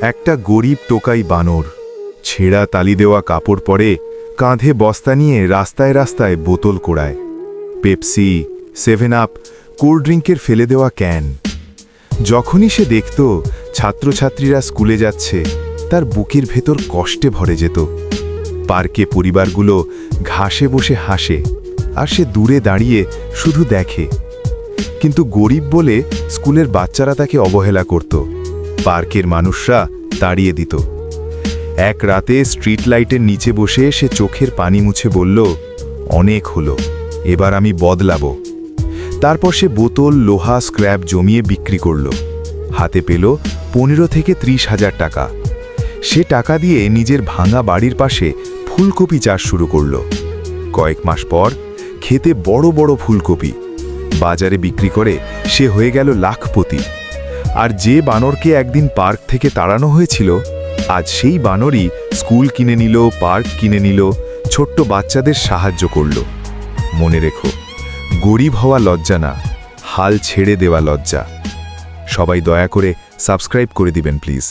একটা গরিব টোকাই বানর ছেঁড়া তালি দেওয়া কাপড় পরে কাঁধে বস্তা নিয়ে রাস্তায় রাস্তায় বোতল কোড়ায়। পেপসি, 7 আপ, কোল্ড ড্রিঙ্কের ফেলে দেওয়া ক্যান। যখনই সে দেখত ছাত্রছাত্রীরা স্কুলে যাচ্ছে, তার বুকের ভেতর কষ্টে ভরে যেত। পার্কে পরিবারগুলো ঘাসে বসে হাসে, আর সে দূরে দাঁড়িয়ে শুধু দেখে। কিন্তু গরিব বলে স্কুলের বাচ্চারা তাকে অবহেলা করত, পার্কের মানুষরা তাড়িয়ে দিত। এক রাতে স্ট্রিট লাইটের নিচে বসে সে চোখের পানি মুছে বলল, অনেক হলো, এবার আমি বদলাবো। তারপর সে বোতল, লোহা, স্ক্র্যাপ জমিয়ে বিক্রি করল। হাতে পেল 15 থেকে 30,000 টাকা। সে টাকা দিয়ে নিজের ভাঙা বাড়ির পাশে ফুলকপি চাষ শুরু করল। কয়েক মাস পর খেতে বড় বড় ফুলকপি। বাজারে বিক্রি করে সে হয়ে গেল লাখপতি। আর যে বানরকে একদিন পার্ক থেকে তাড়ানো হয়েছিল, আজ সেই বানরই স্কুল কিনে নিল, পার্ক কিনে নিল, ছোট্ট বাচ্চাদের সাহায্য করল। মনে রেখো, গরিব হওয়া লজ্জা না, হাল ছেড়ে দেওয়া লজ্জা। সবাই দয়া করে সাবস্ক্রাইব করে দিবেন প্লিজ।